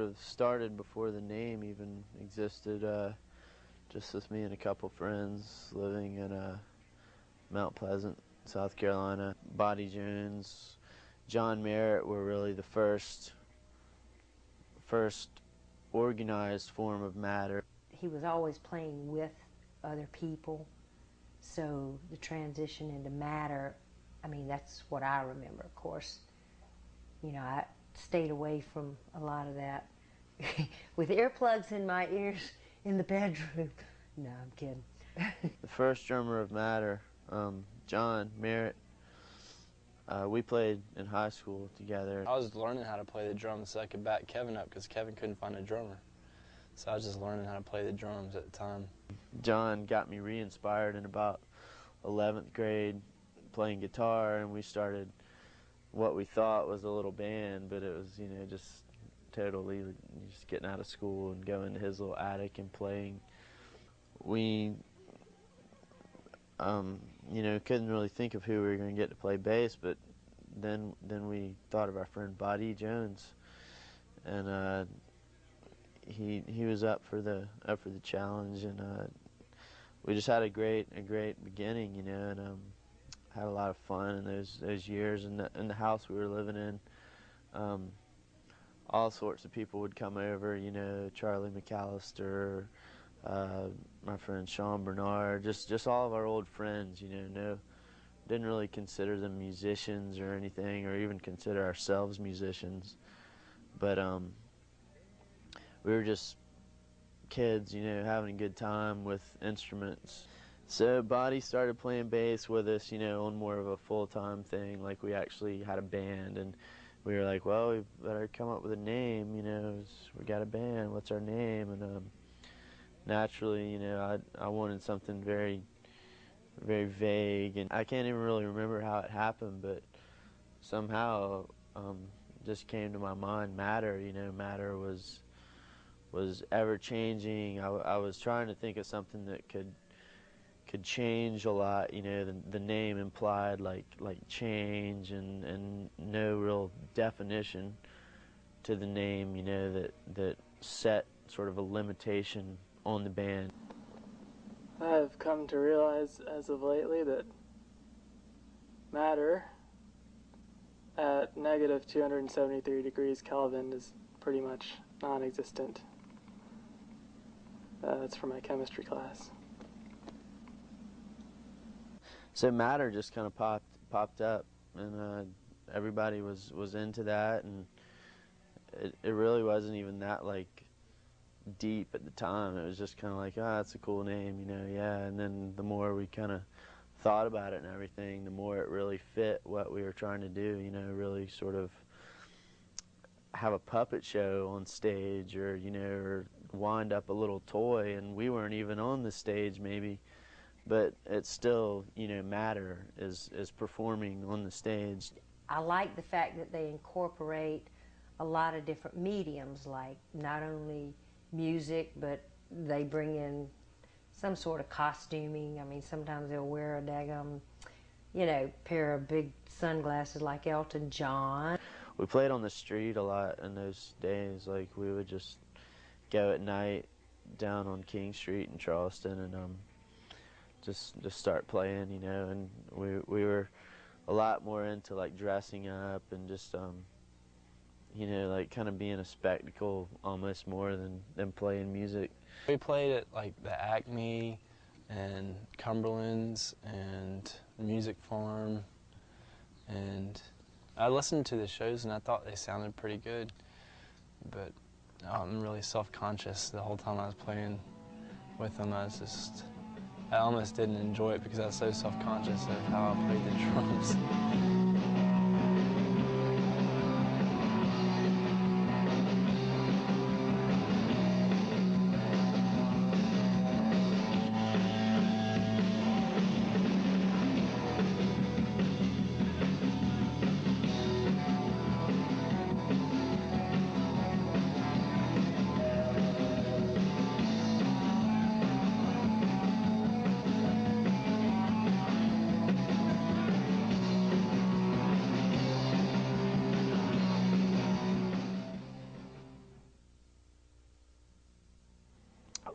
of started before the name even existed, just with me and a couple friends living in Mount Pleasant, South Carolina. Bobby Jones, John Merritt were really the first organized form of Matter. He was always playing with other people, so the transition into Matter, I mean, that's what I remember, of course. You know, I stayed away from a lot of that with earplugs in my ears in the bedroom. No, I'm kidding. The first drummer of Matter, John Merritt, we played in high school together. I was learning how to play the drums so I could back Kevin up because Kevin couldn't find a drummer. So I was just learning how to play the drums at the time. John got me re-inspired in about 11th grade playing guitar, and we started what we thought was a little band, but it was, you know, just totally just getting out of school and going to his little attic and playing. We, you know, couldn't really think of who we were going to get to play bass, but then we thought of our friend Bobby Jones, and he was up for the challenge, and we just had a great beginning, you know, and had a lot of fun in those years in the house we were living in. All sorts of people would come over, you know, Charlie McAllister, my friend Sean Bernard, just all of our old friends, you know. Didn't really consider them musicians or anything, or even consider ourselves musicians, but we were just kids, you know, having a good time with instruments. So Buddy started playing bass with us, you know, on more of a full-time thing, like we actually had a band, and we were like, well, we better come up with a name, you know, we got a band, what's our name? And naturally, you know, I wanted something very, very vague, and I can't even really remember how it happened, but somehow just came to my mind Matter, you know. Matter was ever-changing. I was trying to think of something that could change a lot, you know. The name implied like change and no real definition to the name, you know, that set sort of a limitation on the band. I've come to realize as of lately that matter at negative 273 degrees Kelvin is pretty much non-existent. That's from my chemistry class. So Matter just kind of popped up, and everybody was into that, and it really wasn't even that like deep at the time. It was just kind of like, oh, that's a cool name, you know, yeah. And then the more we kind of thought about it and everything, the more it really fit what we were trying to do, you know, really sort of have a puppet show on stage, or, you know, or wind up a little toy, and we weren't even on the stage maybe, but it's still, you know, Matter is performing on the stage. I like the fact that they incorporate a lot of different mediums, like not only music, but they bring in some sort of costuming. I mean, sometimes they'll wear a daggum, you know, pair of big sunglasses like Elton John. We played on the street a lot in those days. Like, we would just go at night down on King Street in Charleston and just start playing, you know. And we were a lot more into like dressing up and just you know, like kind of being a spectacle almost more than playing music. We played at like the Acme and Cumberland's and Music Farm, and I listened to the shows and I thought they sounded pretty good, but I'm really self-conscious the whole time I was playing with them. I almost didn't enjoy it because I was so self-conscious of how I played the drums.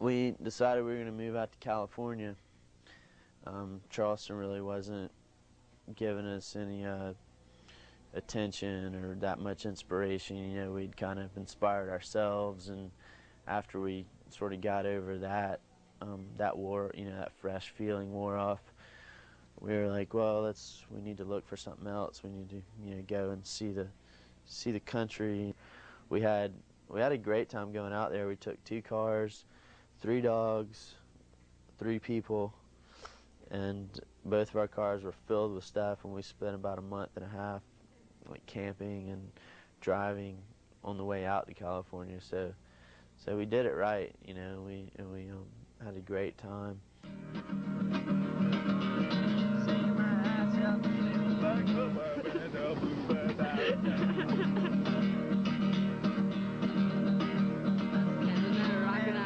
we decided we were going to move out to California. Charleston really wasn't giving us any attention or that much inspiration. You know, we'd kind of inspired ourselves, and after we sort of got over that, that war, you know, that fresh feeling wore off. We were like, well, we need to look for something else. We need to, you know, go and see the country. We had a great time going out there. We took 2 cars, 3 dogs, 3 people, and both of our cars were filled with stuff, and we spent about a month and a half like camping and driving on the way out to California. So we did it right, you know. We had a great time.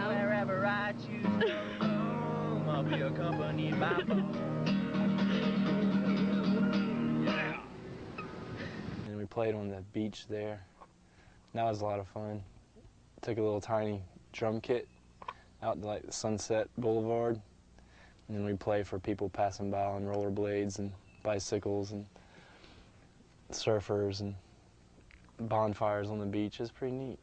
Wherever I choose to roam, I'll be accompanied by phone. Yeah. And we played on the beach there. That was a lot of fun. Took a little tiny drum kit out to like the Sunset Boulevard, and then we play for people passing by on rollerblades and bicycles and surfers and bonfires on the beach. It's pretty neat.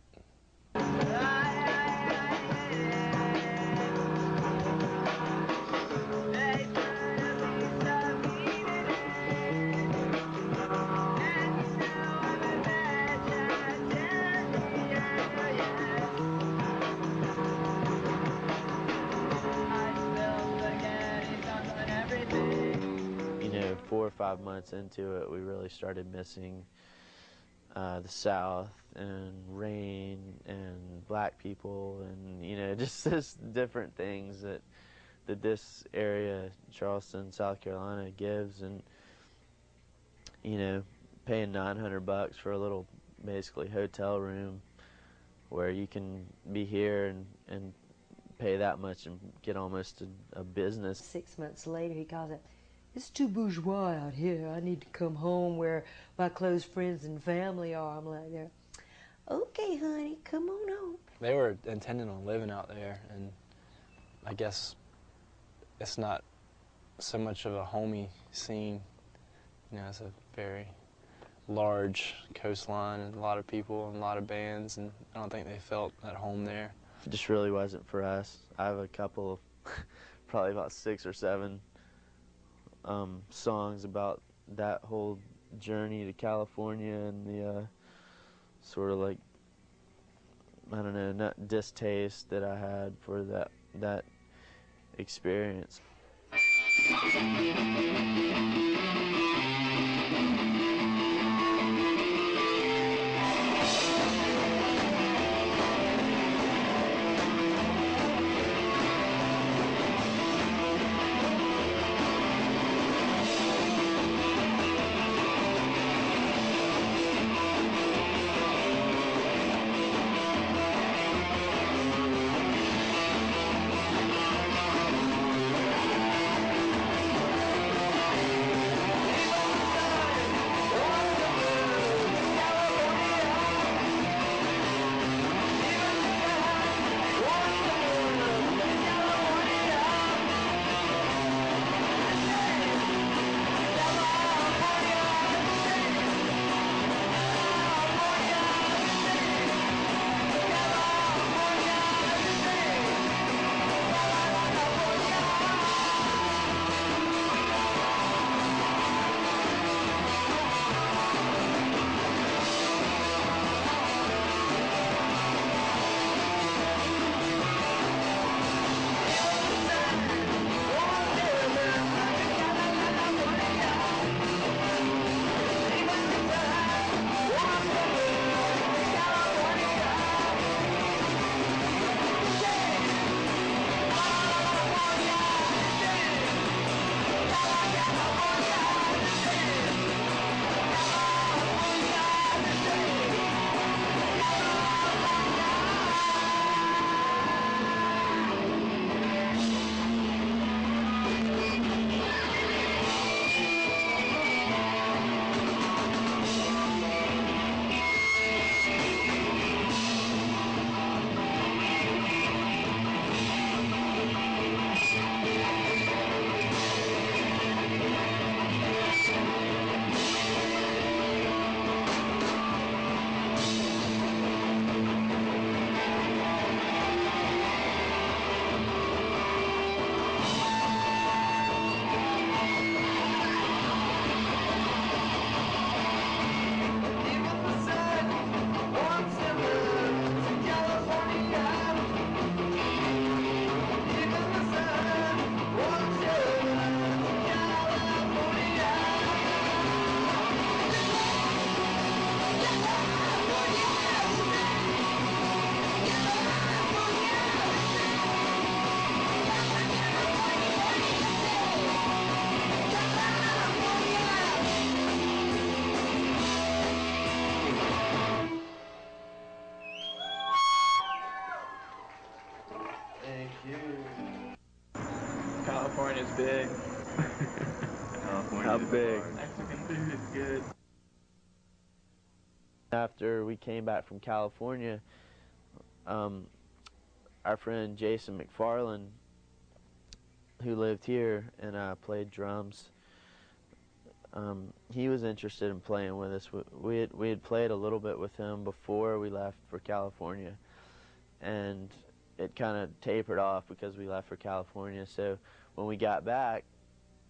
You know, 4 or 5 months into it, we really started missing the South and rain and black people and, you know, just different things that this area, Charleston, South Carolina, gives. And, you know, paying $900 for a little, basically, hotel room where you can be here and pay that much and get almost a business. 6 months later, he calls it, "It's too bourgeois out here. I need to come home where my close friends and family are." I'm like, there, "Okay, honey, come on home." They were intending on living out there, and I guess it's not so much of a homey scene. You know, it's a very large coastline and a lot of people and a lot of bands, and I don't think they felt at home there. It just really wasn't for us. I have a couple, probably about 6 or 7 songs about that whole journey to California and the sort of like, I don't know, not distaste that I had for that experience. California's big. How big? Mexican food is good. After we came back from California, our friend Jason McFarland, who lived here and played drums, he was interested in playing with us. We had played a little bit with him before we left for California, and it kind of tapered off because we left for California. So when we got back,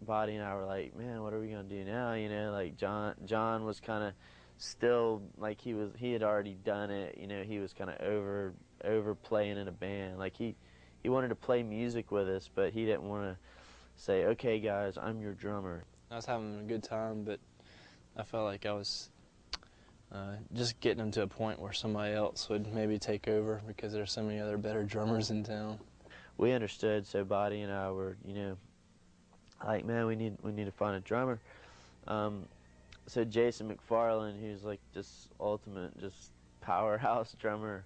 Buddy and I were like, man, what are we gonna do now? You know, like John was kind of still like he had already done it. You know, he was kind of over playing in a band. Like he wanted to play music with us, but he didn't want to say, okay guys, I'm your drummer. I was having a good time, but I felt like I was just getting them to a point where somebody else would maybe take over because there's so many other better drummers in town. We understood, so Buddy and I were, you know, like, man, we need to find a drummer. So Jason McFarland, who's like this ultimate just powerhouse drummer,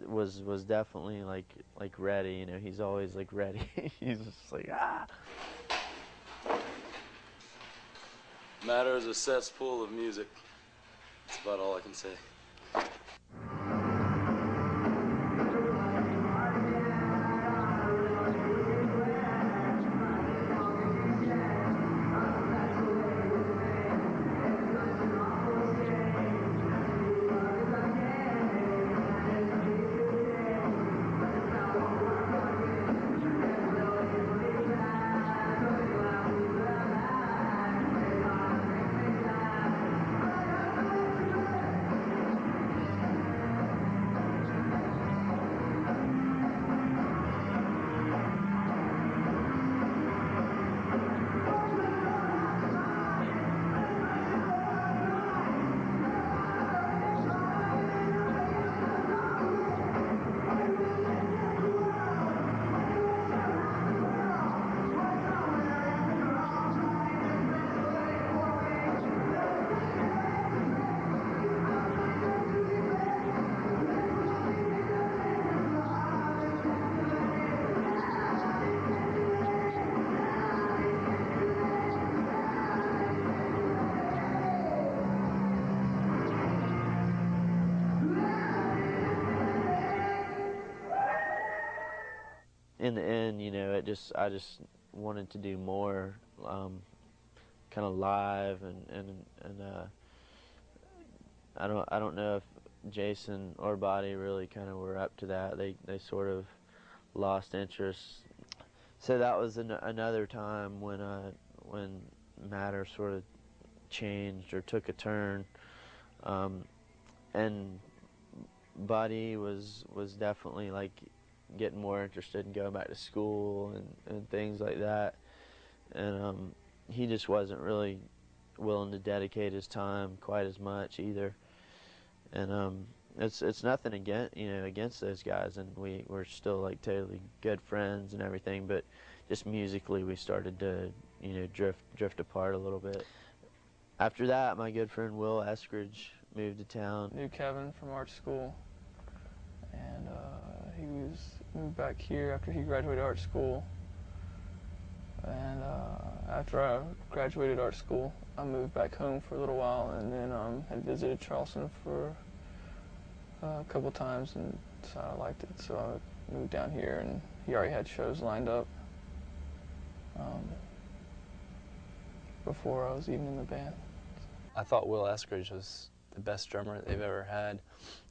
was definitely like ready. You know, he's always like ready. He's just like Matter is a cesspool of music. That's about all I can say. in the end, you know, I just wanted to do more, kind of live, and I don't know if Jason or Buddy really kind of were up to that. They sort of lost interest. So that was another time when matter sort of changed or took a turn, and Buddy was definitely like getting more interested in going back to school and things like that, and he just wasn't really willing to dedicate his time quite as much either. And it's nothing against those guys, and we're still like totally good friends and everything, but just musically we started to drift apart a little bit. After that, my good friend Will Eskridge moved to town. Knew Kevin from art school, and he moved back here after he graduated art school. And after I graduated art school, I moved back home for a little while, and then had visited Charleston for a couple times and decided I liked it, so I moved down here, and he already had shows lined up before I was even in the band. I thought Will Eskridge was the best drummer they've ever had.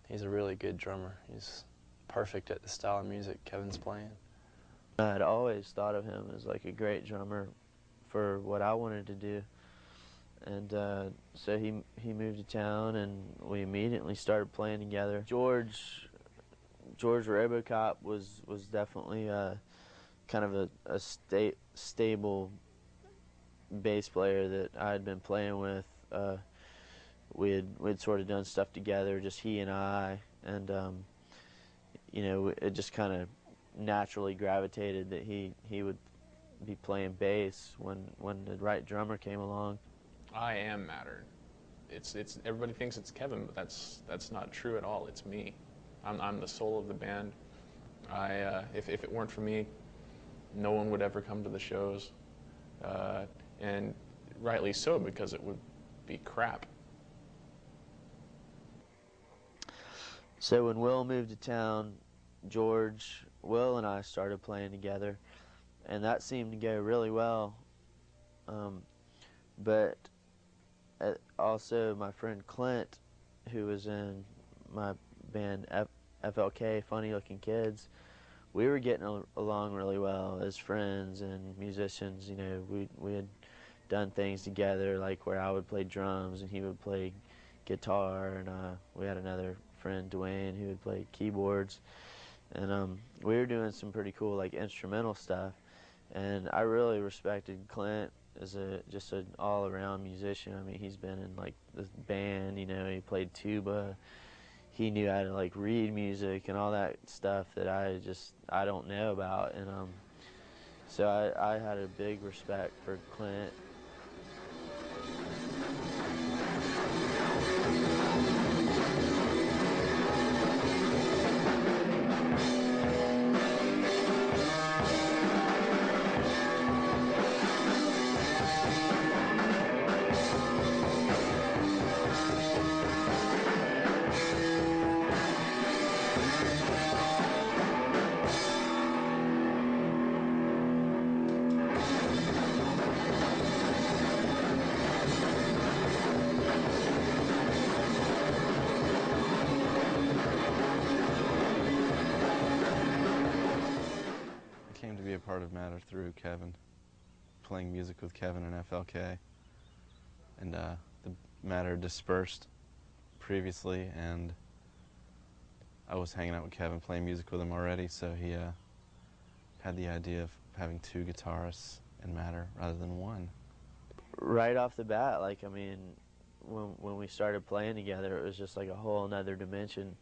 He's a really good drummer. He's perfect at the style of music Kevin's playing. I had always thought of him as like a great drummer for what I wanted to do, and so he moved to town, and we immediately started playing together. George Robocop was definitely kind of a stable bass player that I had been playing with. We'd sort of done stuff together, just he and I, and it just kind of naturally gravitated that he would be playing bass when the right drummer came along. I am Matter. It's everybody thinks it's Kevin, but that's not true at all. It's me. I'm the soul of the band. If it weren't for me, no one would ever come to the shows, and rightly so, because it would be crap. So when Will moved to town, Will and I started playing together, and that seemed to go really well. But also my friend Clint, who was in my band FLK, Funny Looking Kids, we were getting along really well as friends and musicians. You know, we had done things together, like where I would play drums and he would play guitar, and we had another friend, Joanne, who would play keyboards, and we were doing some pretty cool like instrumental stuff. And I really respected Clint as just an all-around musician. I mean, he's been in like this band, you know, he played tuba, he knew how to like read music and all that stuff that I don't know about. And so I had a big respect for Clint. Came to be a part of Matter through Kevin, playing music with Kevin and FLK, and the Matter dispersed previously, and I was hanging out with Kevin, playing music with him already, so he had the idea of having 2 guitarists in Matter rather than 1. Right off the bat, like, I mean, when we started playing together, it was just like a whole another dimension.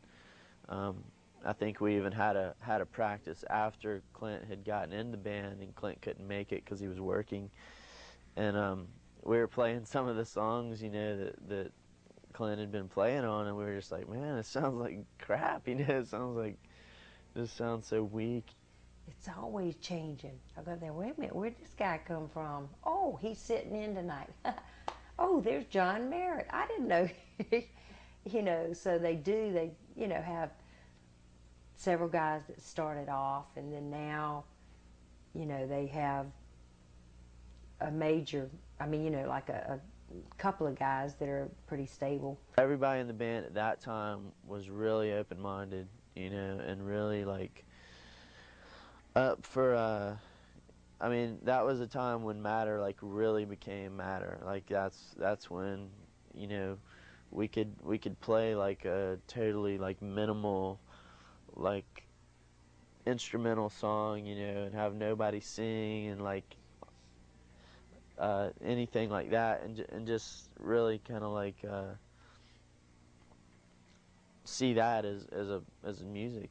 I think we even had a practice after Clint had gotten in the band, and Clint couldn't make it because he was working. And we were playing some of the songs, you know, that Clint had been playing on, and we were just like, man, it sounds like crap, you know, this sounds so weak. It's always changing. I go there, wait a minute, where'd this guy come from? Oh, he's sitting in tonight. Oh, there's John Merritt. I didn't know. You know, so they you know, have several guys that started off, and then now, you know, they have a major, I mean, you know, like a couple of guys that are pretty stable. Everybody in the band at that time was really open-minded, you know, and really like up for, I mean, that was a time when Matter like really became Matter. Like that's when, you know, we could play like a totally like minimal like instrumental song, you know, and have nobody sing and like anything like that, and just really kind of like see that as a music.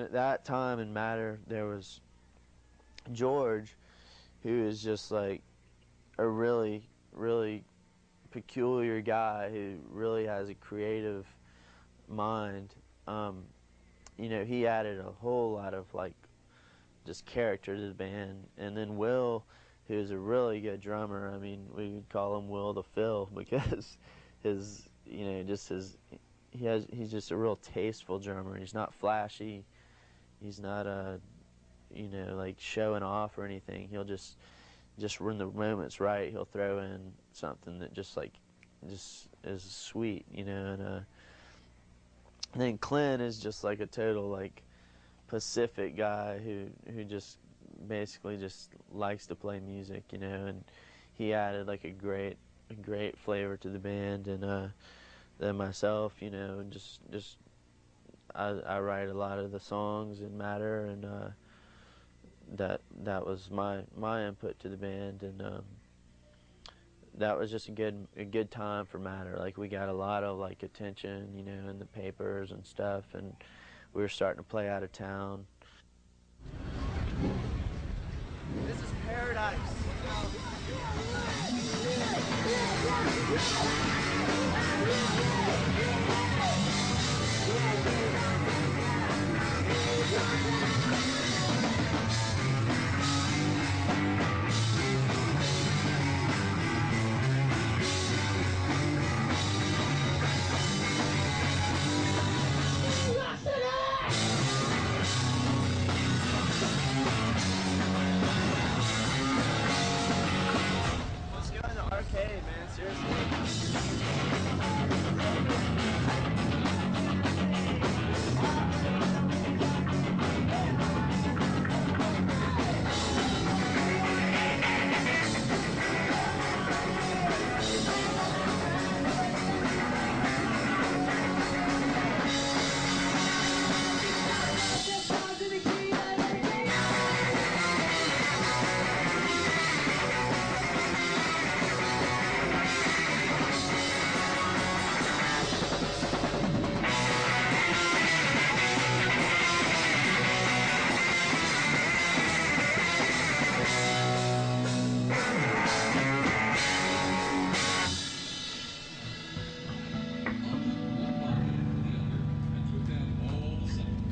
at that time in Matter, there was George, who is just like a really, really peculiar guy who really has a creative mind. You know, he added a whole lot of like just character to the band. And then Will, who's a really good drummer. I mean, we would call him Will the Phil because his, you know, just his, he's just a real tasteful drummer. He's not flashy. He's not you know, like showing off or anything. He'll just when the moment's right, he'll throw in something that just is sweet, you know. And then Clint is just like a total like Pacific guy who just basically just likes to play music, you know. And he added like a great flavor to the band. And then myself, you know, just I write a lot of the songs in Matter, and that was my input to the band. And that was just a good time for Matter. Like, we got a lot of like attention, you know, in the papers and stuff, and we were starting to play out of town. This is paradise. Let's go in the arcade, man. Seriously.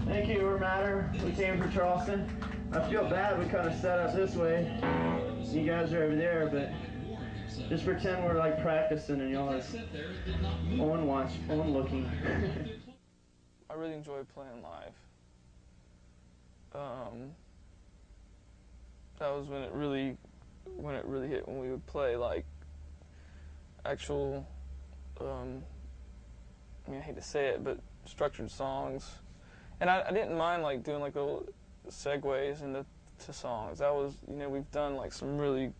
Thank you, we're Matter. We came from Charleston. I feel bad we kind of set up this way. You guys are over there, but just pretend we're like practicing and y'all are on looking. I really enjoy playing live. That was when it really hit, when we would play like actual, I mean, I hate to say it, but structured songs. And I didn't mind like doing like little segues into songs. That was, you know, we've done like some really,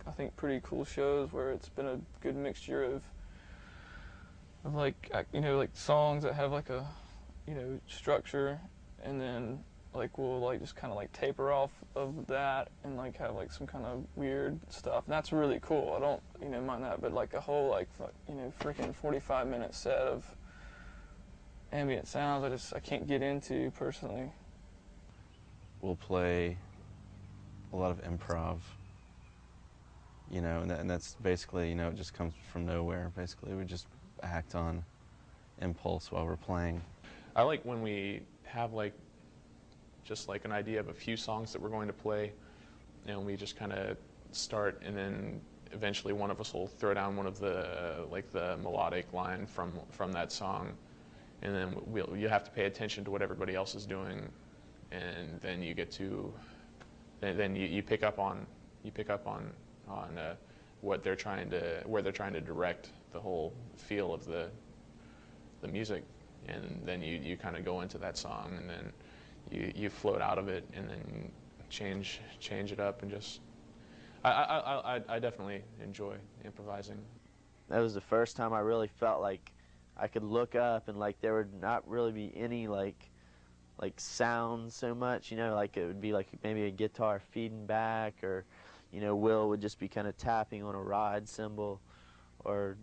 I think, pretty cool shows where it's been a good mixture of like, you know, like songs that have like a, you know, structure, and then like we'll like just kind of like taper off of that and like have like some kind of weird stuff. And that's really cool. I don't, you know, mind that, but like a whole like, you know, freaking 45-minute set of ambient sounds, I can't get into personally. We'll play a lot of improv, you know, and that's basically, you know, it just comes from nowhere. Basically, we just act on impulse while we're playing. I like when we have like just like an idea of a few songs that we're going to play, and we just kind of start, and then eventually one of us will throw down one of the like the melodic line from that song, and then you have to pay attention to what everybody else is doing, and then you get to then you pick up on what they're trying to where they're trying to direct the whole feel of the music, and then you kind of go into that song, and then you float out of it, and then change it up, and just I definitely enjoy improvising. That was the first time I really felt like I could look up and like there would not really be any like sound so much, you know, like it would be like maybe a guitar feeding back, or, you know, Will would just be kind of tapping on a ride cymbal, or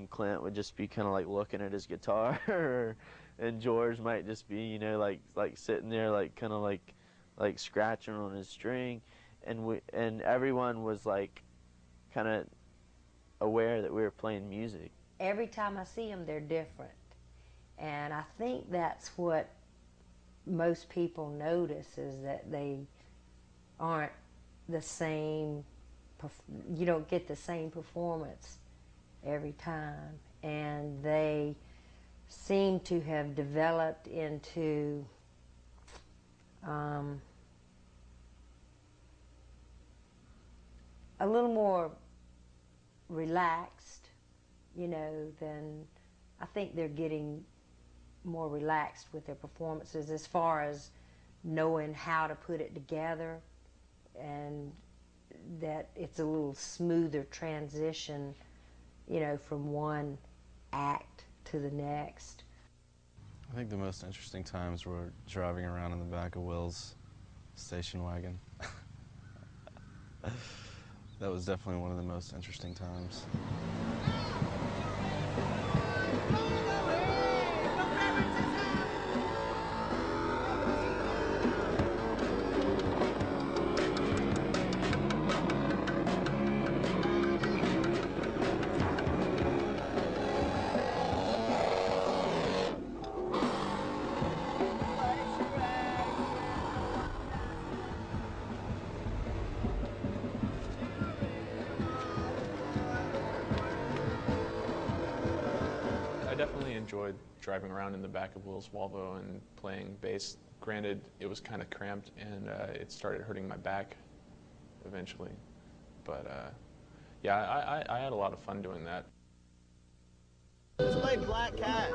Clint would just be kind of like looking at his guitar, and George might just be, you know, like sitting there, like kind of like scratching on his string, and everyone was like kind of aware that we were playing music. Every time I see them, they're different, and I think that's what most people notice, is that they aren't the same. You don't get the same performance every time, and they seem to have developed into a little more relaxed, you know, than I think they're getting more relaxed with their performances as far as knowing how to put it together, and that it's a little smoother transition, you know, from one act to the next. I think the most interesting times were driving around in the back of Will's station wagon. That was definitely one of the most interesting times. I definitely enjoyed driving around in the back of Will's Volvo and playing bass. Granted, it was kind of cramped and it started hurting my back eventually. But yeah, I had a lot of fun doing that. Let's play Black Cat.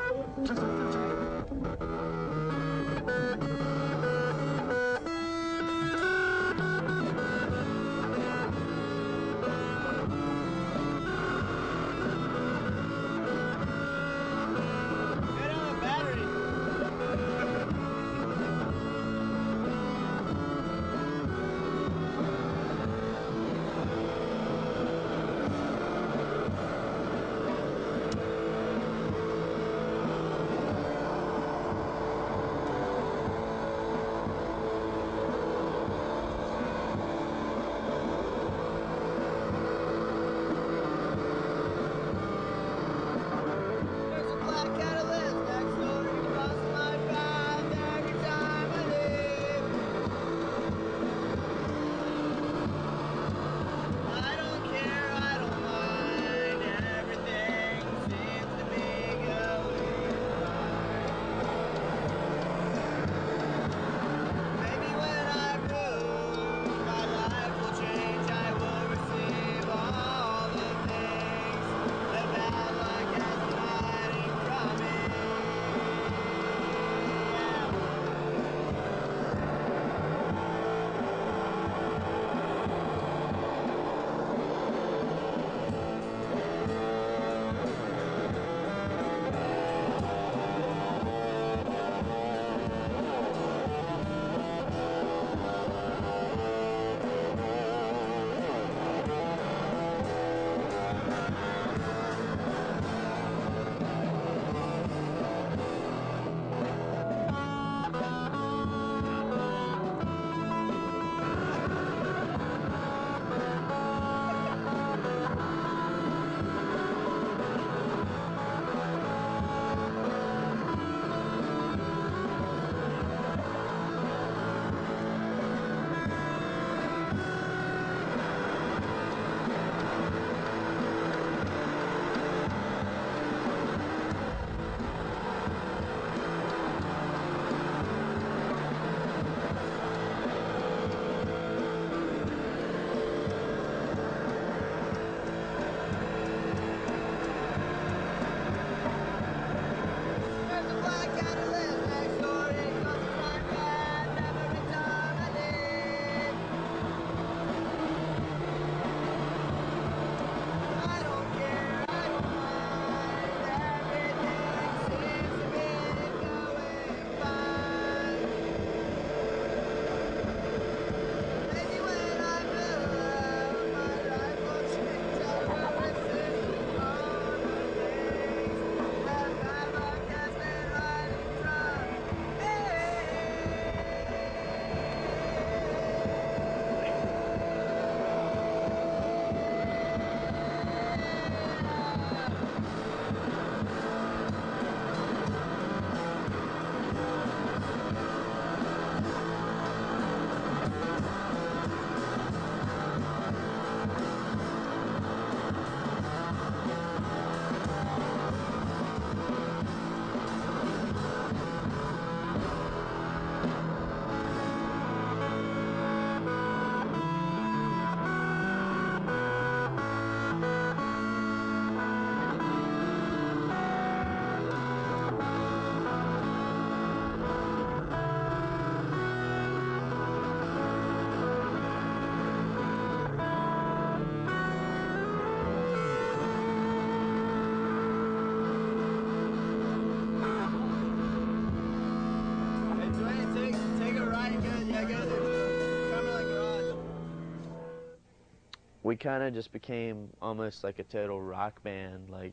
we kind of just became almost like a total rock band, like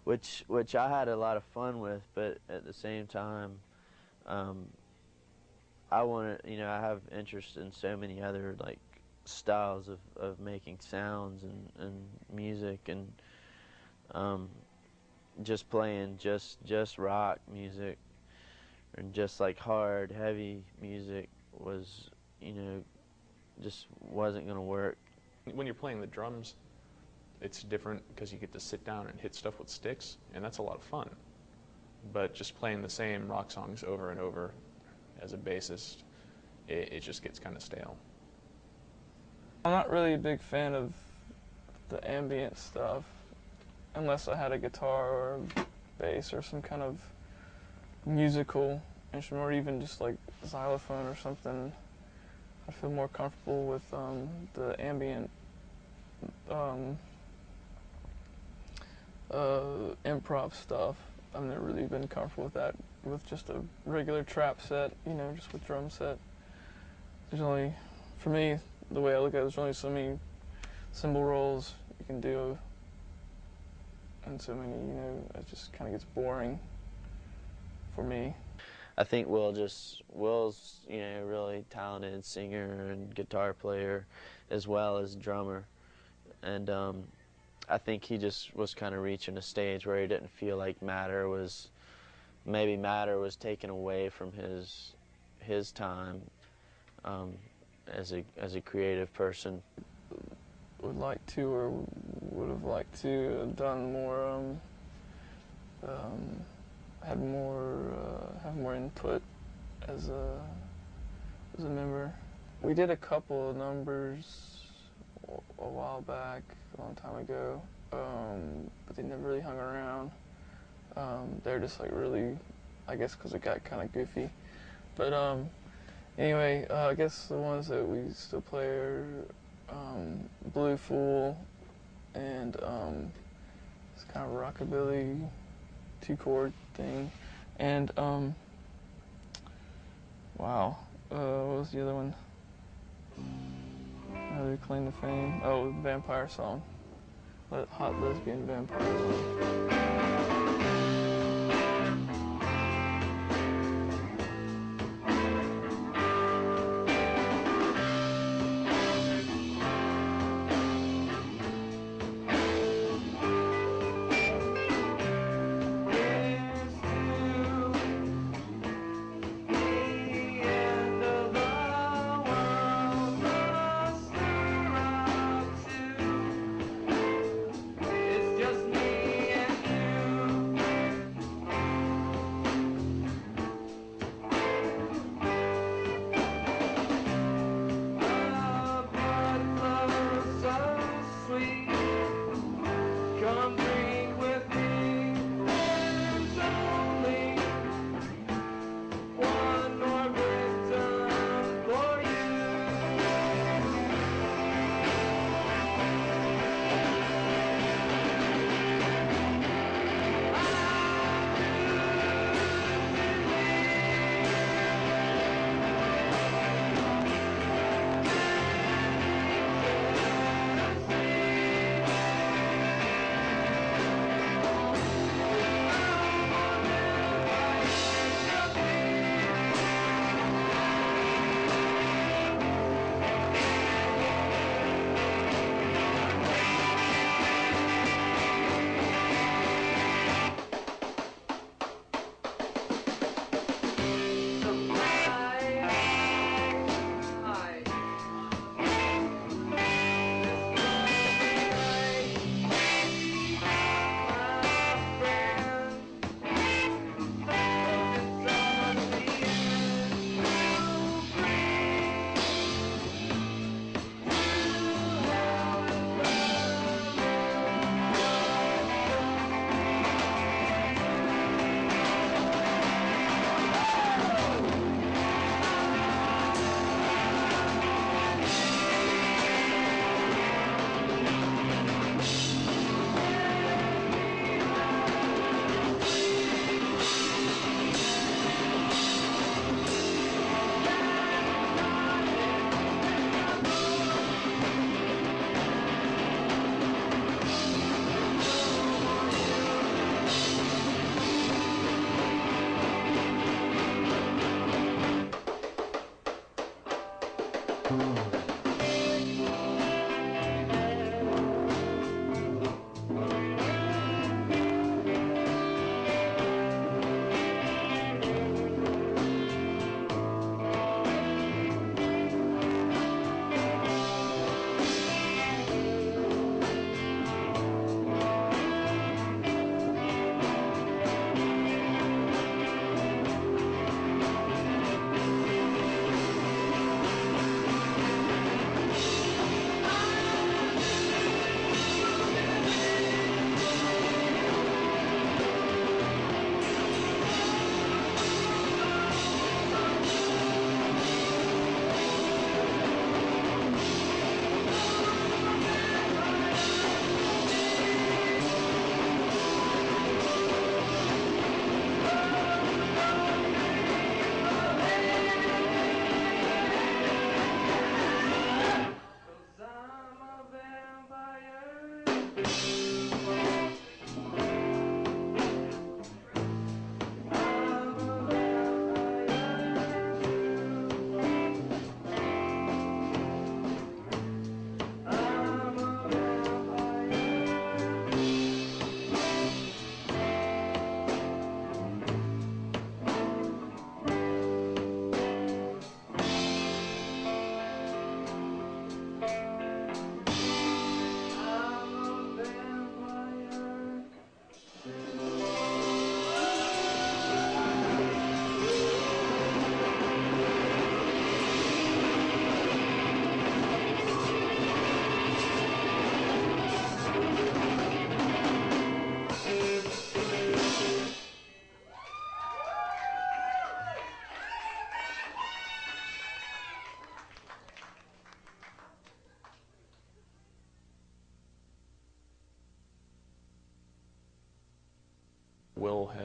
which I had a lot of fun with, but at the same time, I want to, I have interest in so many other like styles of making sounds and music, and just playing just rock music and just like hard, heavy music was, just wasn't going to work. When you're playing the drums, it's different because you get to sit down and hit stuff with sticks, and that's a lot of fun. But just playing the same rock songs over and over as a bassist, it just gets kind of stale. I'm not really a big fan of the ambient stuff unless I had a guitar or a bass or some kind of musical instrument, or even just like xylophone or something. I feel more comfortable with the ambient improv stuff. I've never really been comfortable with that, with just a regular trap set, just with drum set. There's only, for me, the way I look at it, there's only so many cymbal rolls you can do, and so many, it just kind of gets boring for me. I think Will's, really talented singer and guitar player as well as drummer. And I think he just was kind of reaching a stage where he didn't feel like Matter was taken away from his time as a creative person. Would like to, or would have liked to have done more, have more input as a member. We did a couple of numbers a while back, a long time ago, but they never really hung around. They're just like really, I guess because it got kind of goofy. But anyway, I guess the ones that we still play are Blue Fool and it's kind of rockabilly 2-chord thing, and wow, what was the other one? Another claim to fame. Oh, Vampire Song. Hot Lesbian Vampire Song.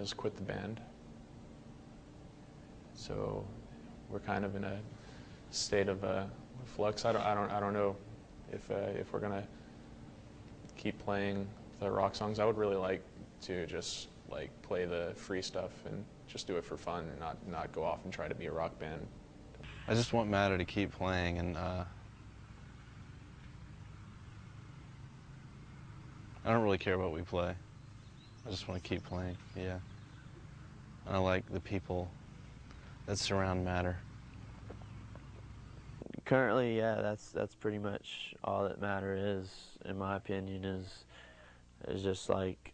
has quit the band. So we're kind of in a state of flux. I don't know if we're gonna keep playing the rock songs. I would really like to just like play the free stuff and just do it for fun and not go off and try to be a rock band. I just want Matter to keep playing, and I don't really care what we play. I just want to keep playing, yeah. And I like the people that surround Matter. Currently, yeah, that's pretty much all that Matter is, in my opinion, is just like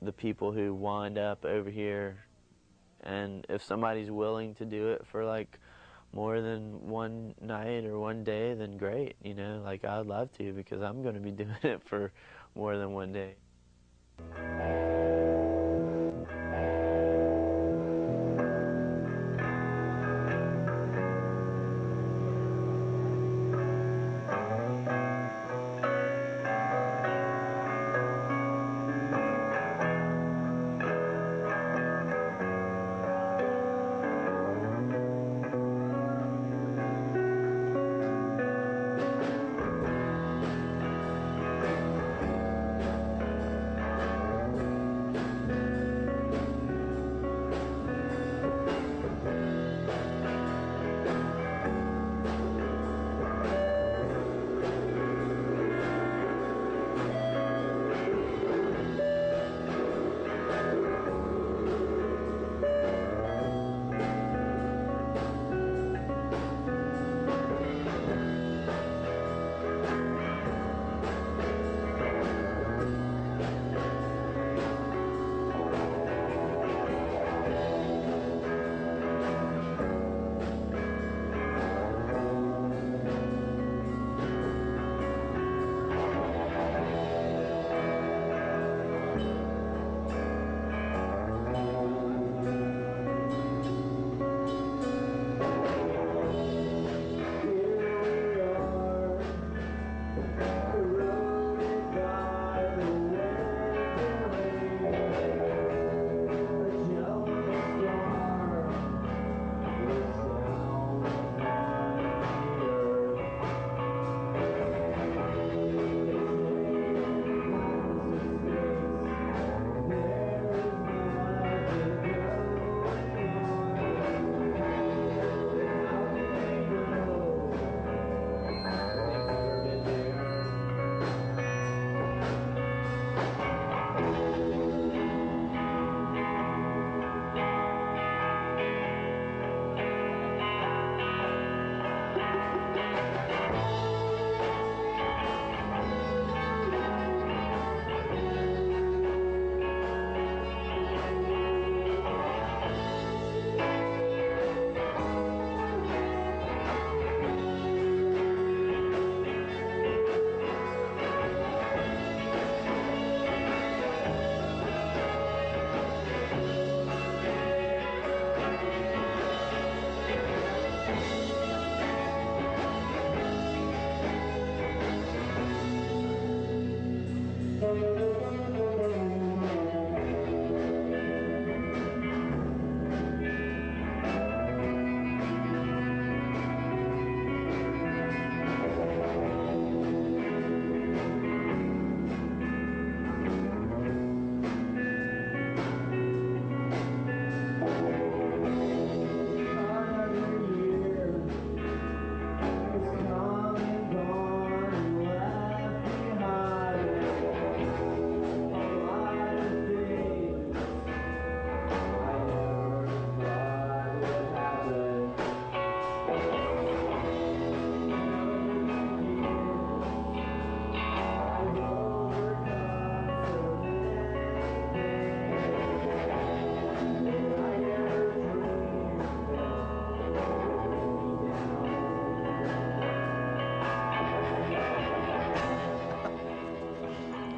the people who wind up over here, and if somebody's willing to do it for like more than one night or one day, then great, you know, like I'd love to, because I'm going to be doing it for more than one day.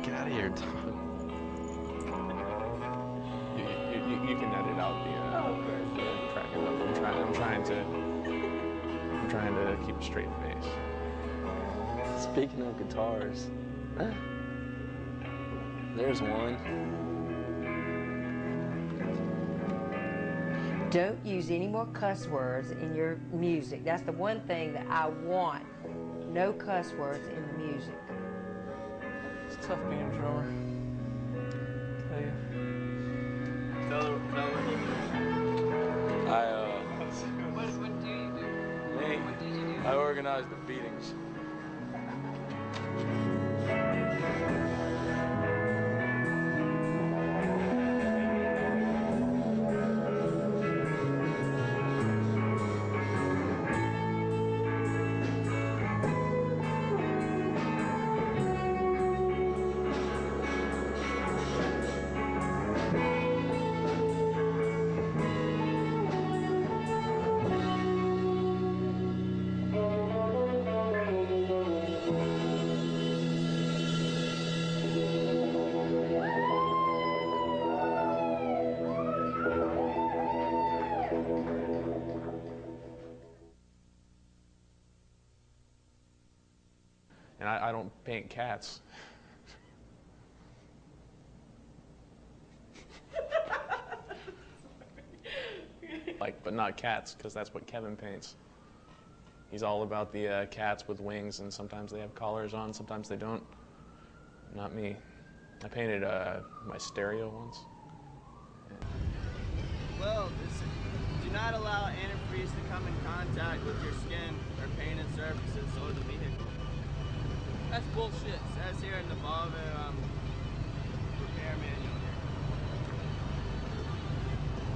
Get out of here, Tom. You can edit out the cracking up. I'm trying to keep a straight face. Speaking of guitars, there's one. Don't use any more cuss words in your music. That's the one thing that I want. No cuss words in the music. It's tough being a drummer. Tell you. Tell what you do. What do you do? Me? What did you do? I organize the beatings. And I don't paint cats. But not cats, because that's what Kevin paints. He's all about the cats with wings, and sometimes they have collars on, sometimes they don't. Not me. I painted my stereo once. Well, do not allow antifreeze to come in contact with your skin or painted surfaces or the vehicle. That's bullshit. It says here in the Volvo repair manual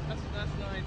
here. That's nice.